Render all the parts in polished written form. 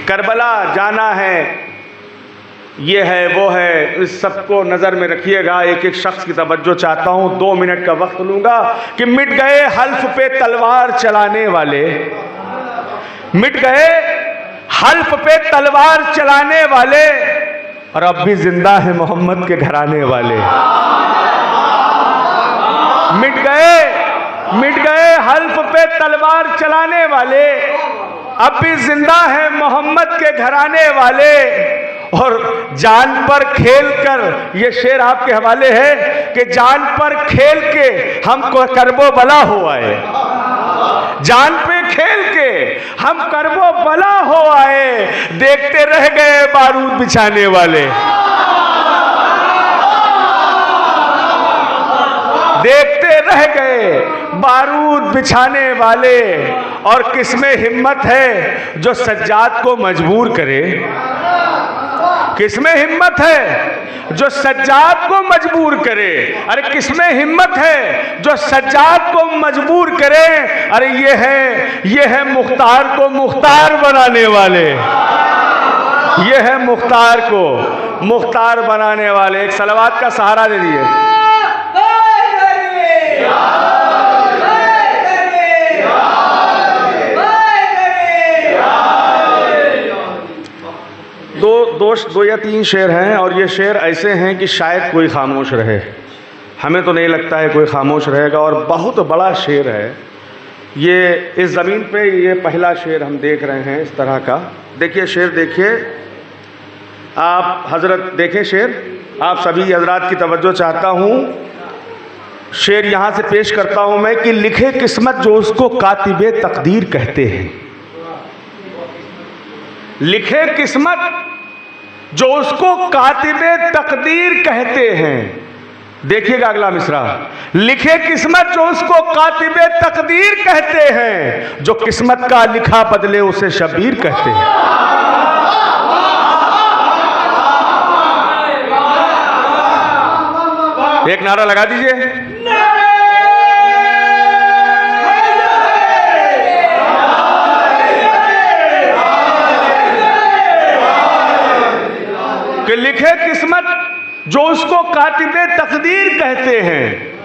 Karbala जाना है, ये है वो है, इस सबको नज़र में रखिएगा। एक एक शख्स की तवज्जो चाहता हूँ, 2 मिनट का वक्त लूँगा कि मिट गए हल्फ पे तलवार चलाने वाले, मिट गए हल्फ पे तलवार चलाने वाले, और अब भी जिंदा है मोहम्मद के घराने वाले। मिट गए हल्फ पे तलवार चलाने वाले, अब भी जिंदा है मोहम्मद के घराने वाले। और जान पर खेल कर, ये शेर आपके हवाले है कि जान पर खेल के हमको करबो बला हो आए, जान पे खेल के हम करबो बला हो आए, देखते रह गए बारूद बिछाने वाले, देखते रह गए बारूद बिछाने वाले। और किसमें हिम्मत है जो सज्जाद को मजबूर करे, किसमें हिम्मत है जो सज्जाद को मजबूर करे, अरे किसमें हिम्मत है जो सज्जाद को मजबूर करे। अरे ये है मुख्तार को मुख्तार बनाने वाले, ये है मुख्तार को मुख्तार बनाने वाले। एक सलावत का सहारा दे दिए। दो या तीन शेर हैं, और ये शेर ऐसे हैं कि शायद कोई खामोश रहे, हमें तो नहीं लगता है कोई खामोश रहेगा, और बहुत बड़ा शेर है ये। इस ज़मीन पे ये पहला शेर हम देख रहे हैं इस तरह का। देखिए शेर, देखिए आप हजरत, देखें शेर, आप सभी हजरात की तवज्जो चाहता हूँ। शेर यहाँ से पेश करता हूँ मैं कि लिखे किस्मत जो उसको कातिबे तकदीर कहते हैं, लिखे किस्मत जो उसको कातिबे तकदीर कहते हैं। देखिएगा अगला मिसरा, लिखे किस्मत जो उसको कातिबे तकदीर कहते हैं, जो किस्मत का लिखा बदले उसे शबीर कहते हैं। एक नारा लगा दीजिए। कि लिखे किस्मत जो उसको कातिबे तकदीर कहते हैं,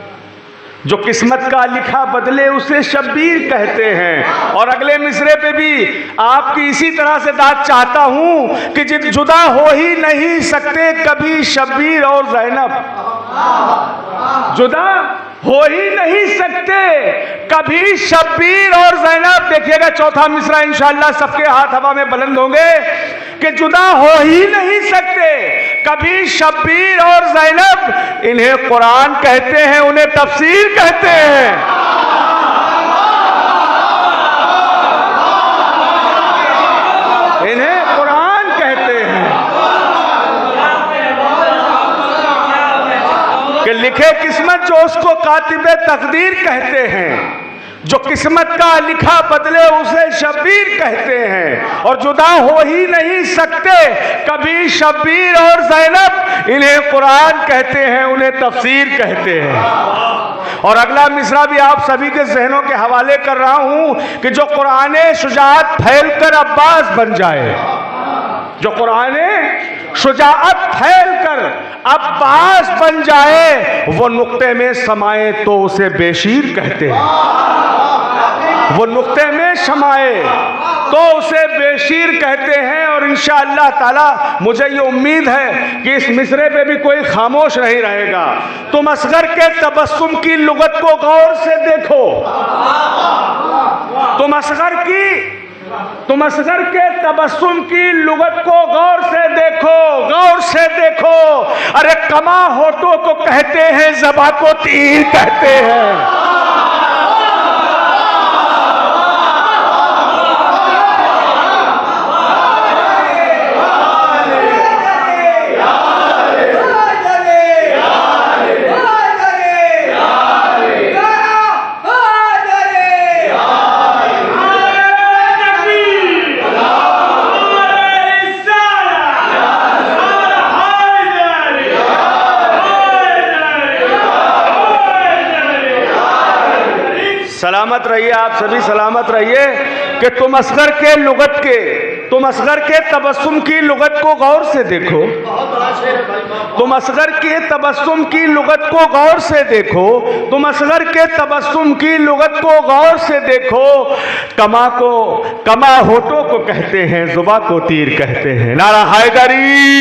जो किस्मत का लिखा बदले उसे शब्बीर कहते हैं। और अगले मिसरे पे भी आपकी इसी तरह से दाद चाहता हूं कि जिन जुदा हो ही नहीं सकते कभी शब्बीर और ज़ैनब, जुदा हो ही नहीं सकते कभी शब्बीर और ज़ैनब। देखिएगा चौथा मिसरा इंशाअल्लाह सबके हाथ हवा में बुलंद होंगे कि जुदा हो ही नहीं सकते कभी शब्बीर और ज़ैनब। इन्हें कुरान कहते हैं, उन्हें तफसीर कहते हैं। इन्हें कुरान कहते हैं कि लिखे किस्मत जो उसको कातिबे तकदीर कहते हैं, जो किस्मत का लिखा बदले उसे शब्बीर कहते हैं। और जुदा हो ही नहीं सकते कभी शब्बीर और ज़ैनब। इन्हें कुरान कहते हैं, उन्हें तफसीर कहते हैं। और अगला मिसरा भी आप सभी के जहनों के हवाले कर रहा हूं कि जो कुराने शुजाअत फैलकर अब्बास बन जाए, जो कुराने शुजाअत फैलकर अब्बास बन जाए, वो नुक्ते में समाए तो उसे बेशीर कहते हैं। वो नुक्ते में समाए तो उसे बेशीर कहते हैं। और इंशाअल्लाह ताला मुझे ये उम्मीद है कि इस मिसरे पे भी कोई खामोश नहीं रहेगा। तुम असगर के तबस्सुम की लुगत को गौर से देखो, तुम असगर के तबस्सुम की लुगत को गौर से देखो, गौर से देखो। अरे कमा होठों को कहते हैं, ज़बा को तीर कहते हैं। सलामत रहिए, आप सभी सलामत रहिए कि तुम असगर के लुगत के तुम असगर के तबस्सुम की लुगत को गौर से देखो, तुम असगर के तबस्सुम की लुगत को गौर से देखो, तुम असगर के तबस्सुम की लुगत को गौर से देखो। कमा होठों को कहते हैं, जुबा को तीर कहते हैं। नारा हैदरी।